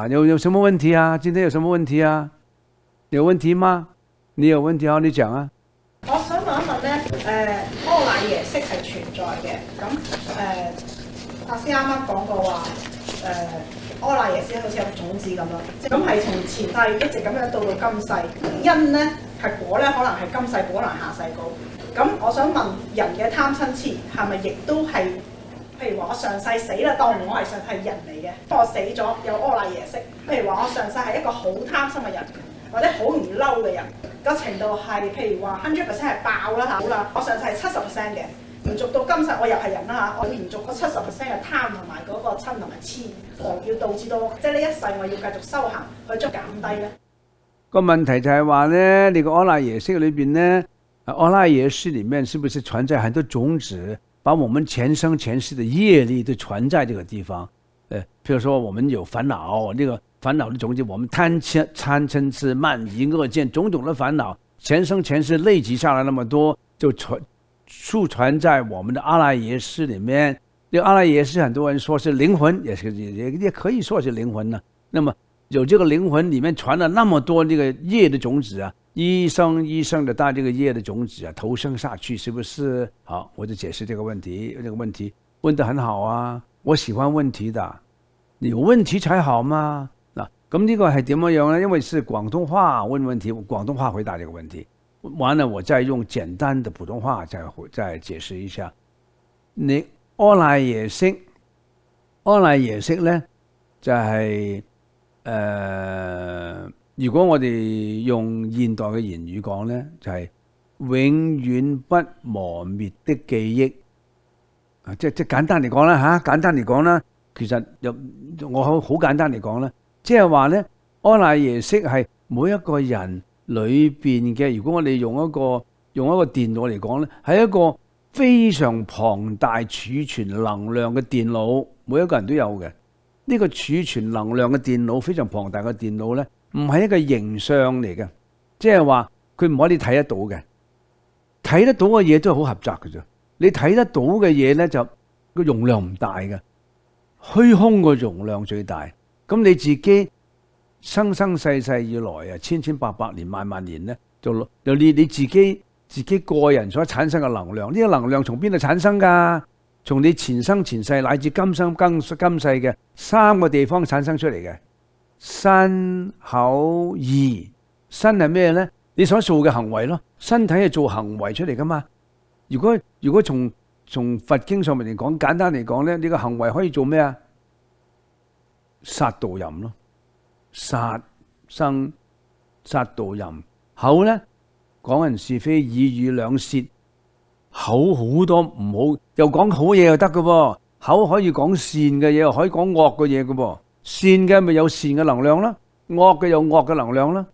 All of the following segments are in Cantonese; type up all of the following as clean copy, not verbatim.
啊，有什么问题啊？今天有什么問題啊？有問題嗎？你有問題啊？你講啊。我想問一問咧，柯乃耶識係存在嘅，咁阿師啱啱講過話，柯乃耶識好似有個種子咁咯，咁係從前世一直咁樣到今世，因咧係果咧，可能係今世果，可能下世果。咁我想問人嘅貪嗔痴係咪亦都係？譬如話我上世死啦，當我係上係人嚟嘅，當我死咗有柯乃耶識。譬如話我上世係一個好貪心嘅人，或者好容易嬲嘅人，個程度係譬如話100% 係爆啦嚇，好啦，我上世係70%嘅，延續到今世我又係人啦嚇，我延續嗰70%嘅貪同埋嗰個嗔同埋痴，要導致到即係呢一世我要繼續修行去將減低咧。個問題就係話咧，你個柯乃耶識裏邊咧，柯乃耶識裡面是不是存在很多種子？把我們前生前世的業力都存在這個地方，譬如說我們有煩惱，那個煩惱的種子，我們貪嗔痴慢疑惡見種種的煩惱，前生前世累積下來那麼多，就儲存在我們的阿賴耶識裡面。這個阿賴耶識很多人說是靈魂，也可以說是靈魂呢。那麼有這個靈魂裡面傳了那麼多這個業的種子啊，一生一生的帶這個業的種子啊，投生下去，是不是？好，我就解釋這個問題。這個問題問得很好啊，我喜歡問題的，有問題才好嘛。嗱，咁呢個係點樣呢？因為是廣東話問問題，廣東話回答這個問題。完了，我再用簡單的普通話再解釋一下。你柯乃耶識，柯乃耶識呢，就係如果我哋用現代嘅言語講咧，就係永遠不磨滅的記憶。即簡單嚟講啦嚇，簡單嚟講啦，其實我好簡單嚟講啦，即係話咧，柯乃耶識係每一個人裏邊嘅。如果我哋用一個電腦嚟講咧，係一個非常龐大儲存能量嘅電腦，每一個人都有嘅。呢個儲存能量嘅電腦，非常龐大嘅電腦咧，唔係一個形象嚟嘅，即係話佢唔可以睇得到嘅，睇得到嘅嘢都係好狹窄嘅啫。你睇得到嘅嘢咧，就個容量唔大嘅，虛空個容量最大。咁你自己生生世世以來啊，千千百百年萬萬年咧，就你自己個人所產生嘅能量，呢個能量從邊度產生㗎？從你前生前世乃至今生今世嘅3個地方產生出嚟嘅。身口意，身係咩咧？你所做嘅行為咯，身體係做行為出嚟噶嘛。如果從佛經上面嚟講，簡單嚟講咧，呢個行為可以做咩啊？殺盜淫咯，殺生殺盜淫。口咧，講人是非，耳語兩舌。口好多唔好，又講好嘢又得嘅噃。口可以講善嘅嘢，又可以講惡嘅嘢嘅噃。善嘅咪有善嘅能量啦，惡嘅有惡嘅能量啦。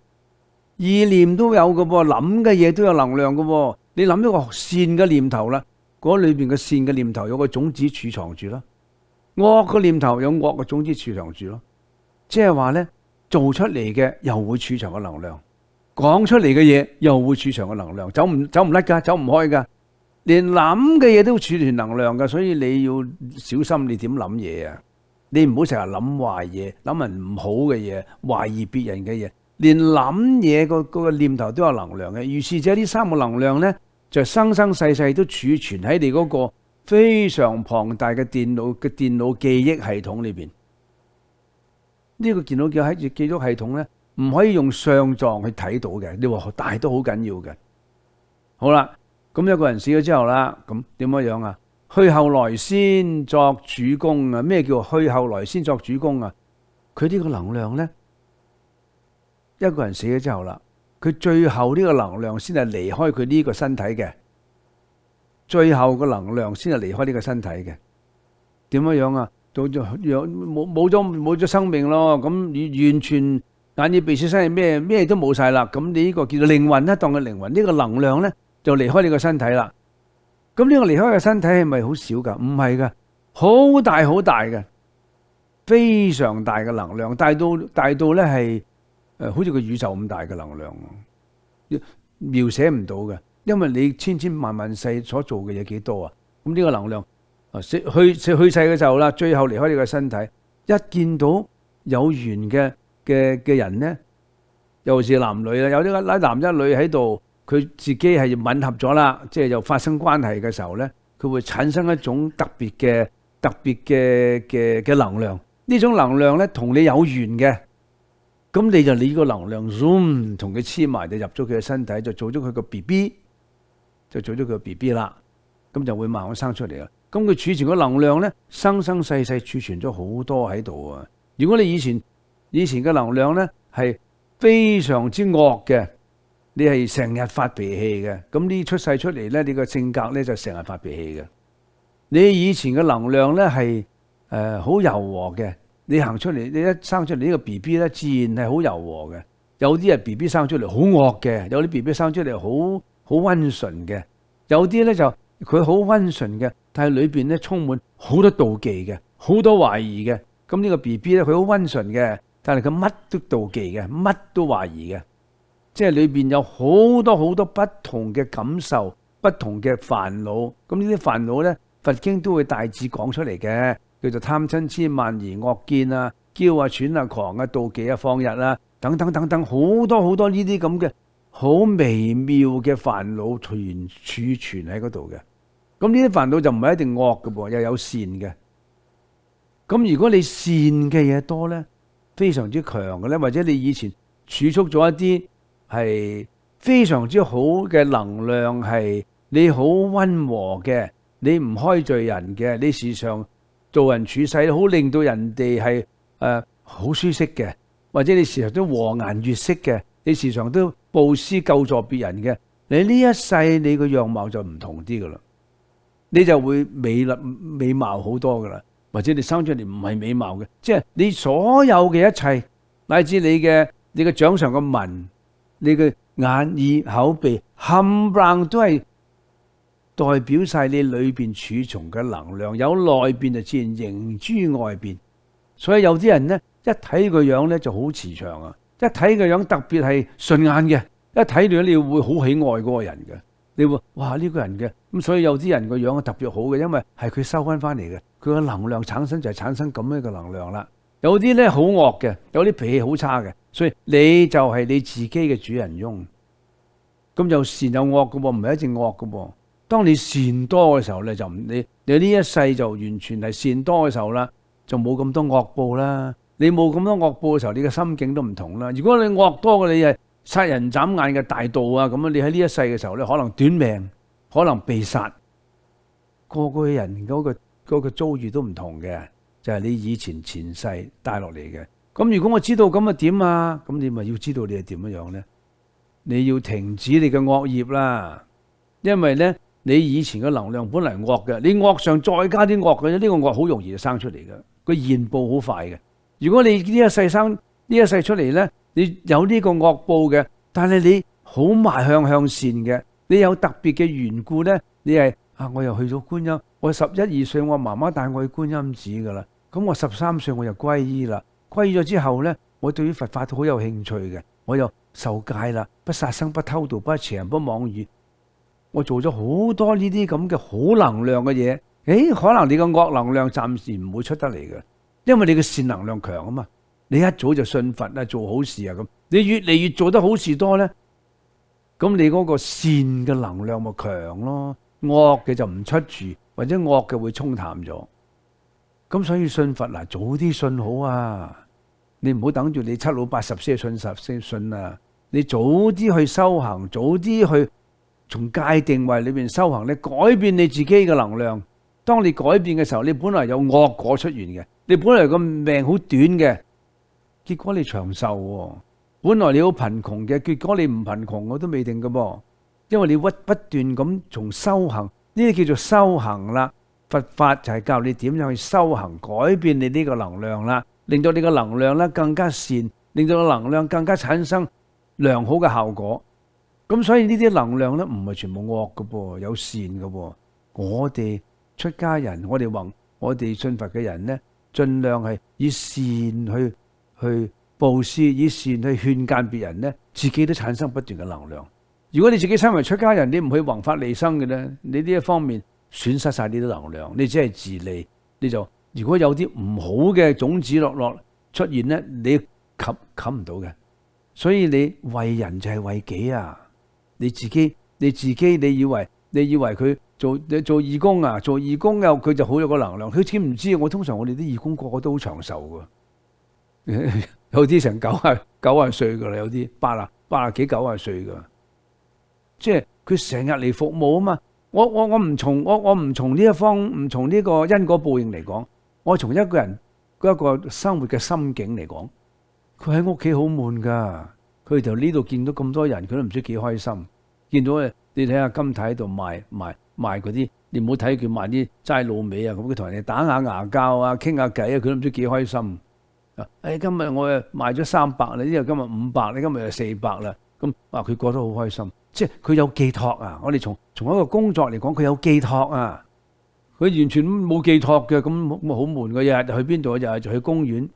意念都有嘅噃，諗嘅嘢都有能量嘅噃。你諗一個善嘅念頭啦，嗰裏邊嘅善嘅念頭有個種子儲藏住啦，惡嘅念頭有惡嘅種子儲藏住咯。即係話咧，做出嚟嘅又會儲藏嘅能量，講出嚟嘅嘢又會儲藏嘅能量，走唔甩噶，走唔開噶。連諗嘅嘢都儲存能量噶，所以你要小心你點諗嘢啊！你唔好成日諗壞嘢，諗人唔好嘅嘢，懷疑別人嘅嘢。連諗嘢個念頭都有能量嘅，於是者呢3個能量咧，就生生世世都儲存喺你嗰個非常龐大嘅電腦記憶系統裏邊。呢個電腦記憶系統咧，唔可以用相狀去睇到嘅。你話大都好緊要嘅。好啦。咁一個人死咗之後啦，咁點樣啊？去後來先作主公啊！咩叫去後來先作主公啊？佢呢個能量咧，一個人死咗之後啦，佢最後呢個能量先係離開佢呢個身體嘅，最後個能量先係離開呢個身體嘅。點樣啊？冇咗生命咯，咁完全眼耳鼻舌身意咩都冇晒啦。咁你呢個叫做靈魂啦，當佢靈魂呢個能量咧，就離開你個身體啦。咁呢個離開嘅身體係咪好少噶？唔係噶，好大好大嘅，非常大嘅能量，大到咧係好似個宇宙咁大嘅能量，描寫唔到嘅。因為你千千萬萬世所做嘅嘢幾多啊？咁呢個能量去世嘅時候啦，最後離開你個身體，一見到有緣嘅人咧，尤其是男女啦，有啲一男一女喺度，佢自己係吻合咗啦，即係又發生關係嘅時候咧，佢會產生一種特別嘅能量。呢種能量咧同你有緣嘅，咁你個能量 zoom 同佢黐埋就入咗佢嘅身體，就做咗佢個 BB， 就做咗佢個 BB 啦，咁就會慢慢生出嚟啦。咁佢儲存個能量咧，生生世世儲存咗好多喺度啊！如果你以前嘅能量咧係非常之惡嘅，你係成日發脾氣嘅，咁呢出世出嚟咧，你個性格咧就成日發脾氣嘅。你以前嘅能量咧係好柔和嘅，你行出嚟，你一生出嚟呢個 BB 咧，自然係好柔和嘅。有啲係 BB 生出嚟好惡嘅，有啲 BB 生出嚟好溫順嘅，有啲咧就佢好溫順嘅，但係裏邊咧充滿好多妒忌嘅，好多懷疑嘅。咁呢個 BB 咧，佢好溫順嘅，但係佢乜都妒忌嘅，乜都懷疑嘅，即係裏邊有好多好多不同嘅感受，不同嘅煩惱。咁呢啲煩惱咧，佛經都會大致講出嚟嘅，叫做貪嗔痴慢疑惡見啊、驕啊、喘啊、狂啊、妒忌啊、放逸啊，等等等等，好多好多呢啲咁嘅好微妙嘅煩惱儲存喺嗰度嘅。咁呢啲煩惱就唔係一定惡嘅噃，又有善嘅。咁如果你善嘅嘢多咧，非常之強嘅咧，或者你以前儲蓄咗一啲係非常之好嘅能量，係你好溫和嘅，你唔開罪人嘅，你時常做人處世好令到人哋係好舒適嘅，或者你時常都和顏悅色嘅，你時常都布施救助別人嘅，你呢一世你個樣貌就唔同啲噶啦，你就會美貌好多噶啦。或者你生出嚟唔係美貌嘅，即係你所有嘅一切，乃至你嘅掌上嘅紋，你嘅眼耳口鼻冚唪唥都係代表晒你裏邊儲存嘅能量，有內邊就自然形諸外邊。所以有啲人咧，一睇個樣咧就好慈祥啊，一睇個樣特別係順眼嘅，一睇到你會好喜愛嗰個人嘅。你會哇呢個人嘅咁，所以有啲人個樣係特別好嘅，因為係佢收翻嚟嘅，佢個能量產生就係產生咁樣嘅能量啦。有啲咧好惡嘅，有啲脾氣好差嘅，所以你就係你自己嘅主人翁。咁有善有惡嘅喎，唔係一定惡嘅喎。當你善多嘅時候咧，就唔你呢一世就完全係善多嘅時候啦，就冇咁多惡報啦。你冇咁多惡報嘅時候，你嘅心境都唔同啦。如果你惡多嘅，你係殺人眨眼嘅大盜啊！咁樣你喺呢一世嘅時候咧，可能短命，可能被殺。個個人嗰個遭遇都唔同嘅，就係你以前世帶落嚟嘅。咁如果我知道咁啊點啊？咁你咪要知道你係點樣樣咧？你要停止你嘅惡業啦，因為咧你以前嘅能量本嚟惡嘅，你惡上再加啲惡嘅，呢個惡好容易就生出嚟嘅，個現報好快嘅。如果你呢一世出嚟咧，你有呢個惡報嘅，但係你好邁向善嘅，你有特別嘅緣故咧，你係我又去咗觀音，我11、12歲我媽媽帶我去觀音寺噶啦，咁我13歲我就皈依啦，皈依咗之後咧，我對於佛法都好有興趣嘅，我又受戒啦，不殺生、不偷盜、不邪淫、不妄語，我做咗好多呢啲咁嘅好能量嘅嘢，可能你個惡能量暫時唔會出得嚟嘅，因為你嘅善能量強啊嘛。你一早就信佛啊，做好事啊咁，你越嚟越做得好事多咧，咁你嗰個善嘅能量咪強咯，惡嘅就唔出住，或者惡嘅會沖淡咗。咁所以信佛嗱，早啲信好啊，你唔好等住你7老80先信啊，你早啲去修行，早啲去從戒定慧裏邊修行，你改變你自己嘅能量。當你改變嘅時候，你本來有惡果出現嘅，你本來個命好短嘅。結果你長壽喎，本來你好貧窮嘅，結果你唔貧窮我都未定嘅噃，因為你不斷咁從修行，呢啲叫做修行啦。佛法就係教你點樣去修行，改變你呢個能量啦，令到你個能量咧更加善，令到個能量更加產生良好嘅效果。咁所以呢啲能量咧唔係全部惡嘅噃，有善嘅噃。我哋出家人，我哋信佛嘅人咧，盡量係以善去布施，以善去勸諫別人咧，自己都產生不斷嘅能量。如果你自己身為出家人，你唔去弘法利生嘅咧，你呢一方面損失晒呢啲能量，你只係自利。你就如果有啲唔好嘅種子落出現咧，你冚唔到嘅。所以你為人就係為己啊！你自己你以為佢做義工啊？做義工又佢就好有個能量。佢知唔知？我哋啲義工個個都好長壽噶，有啲成90歲噶啦，有啲80幾90歲噶。即係佢成日嚟服務啊嘛！我唔從呢一方，唔從呢個因果報應嚟講，我從一個人一個生活嘅心境嚟講，佢喺屋企好悶噶，佢就呢度見到咁多人，佢都唔知幾開心。見到你睇下金太喺度賣嗰啲，你唔好睇佢賣啲齋滷味啊，咁佢同人哋打下牙膠啊，傾下偈啊，佢都唔知幾開心。今日我賣咗300啦，呢個今日500，你今日又400啦，咁佢過得好開心。即係佢有寄託啊！我哋從一個工作嚟講，佢有寄託啊！佢完全冇寄託嘅，咁好悶嘅。日日去邊度？日日就去公園，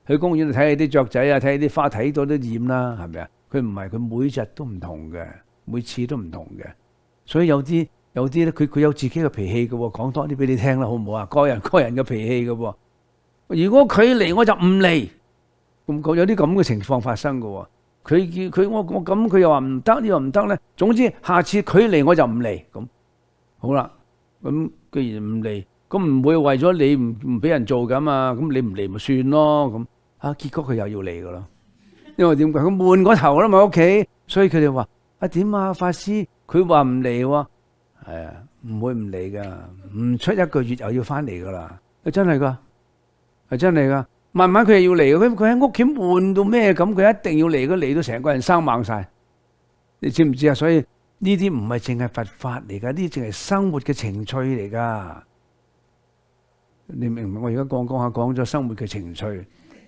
睇下啲雀仔啊，睇下啲花，睇到都厭啦，係咪啊？佢唔係，佢每日都唔同嘅，每次都唔同嘅。所以有啲咧，佢有自己嘅脾氣嘅喎。講多啲俾你聽啦，好唔好啊？個人嘅脾氣嘅喎。如果佢嚟，我就唔嚟。咁有啲咁嘅情況發生嘅喎。佢我咁，佢又話唔得，呢個唔得咧。總之下次佢嚟我就唔嚟。咁好啦，咁既然唔嚟，咁唔會為咗你唔俾人做噶嘛。咁你唔嚟咪算咯。咁結果佢又要嚟噶啦。因為點解？佢悶過頭啦嘛屋企，所以佢哋話點啊法師，佢話唔嚟喎。係啊，唔會唔嚟噶，唔出1個月又要翻嚟噶啦。真係噶，係真係噶。慢慢佢又要嚟，佢喺屋企悶到咩咁，佢一定要嚟，佢嚟到成個人生猛晒，你知唔知啊？所以呢啲唔係淨係佛法嚟噶，呢啲淨係生活嘅情趣嚟噶。你明唔明？我而家講咗生活嘅情趣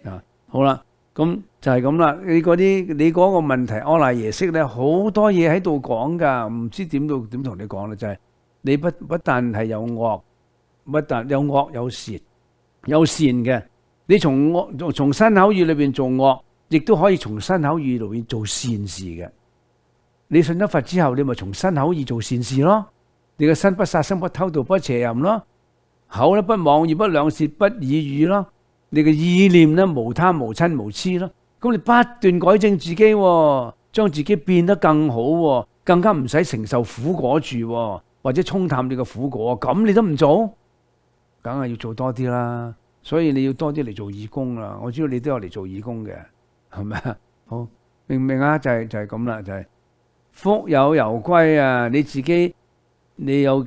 啊。好啦，咁就係咁啦。你嗰個問題，阿賴耶識咧好多嘢喺度講噶，唔知點同你講咧，就係你不但係有惡，不但有惡有善，有善嘅。你從身口意裏邊做惡，亦都可以從身口意裏邊做善事嘅。你信咗佛之後，你咪從身口意做善事咯。你嘅身不殺生、不偷盜、不邪淫咯；口咧不妄語、不兩舌、不綺語咯。你嘅意念咧無貪、無嗔、無痴咯。咁你不斷改正自己，將自己變得更好，更加唔使承受苦果住，或者沖淡你嘅苦果。咁你都唔做，梗係要做多啲啦。所以你要多啲嚟做義工啦！我知道你都有嚟做義工嘅，係咪啊？好，明唔明啊？就係咁啦，就係福有攸歸啊！你自己，你有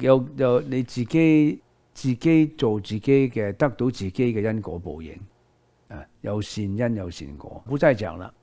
你自己做自己嘅，得到自己嘅因果報應啊！有善因有善果，好真係這樣啦。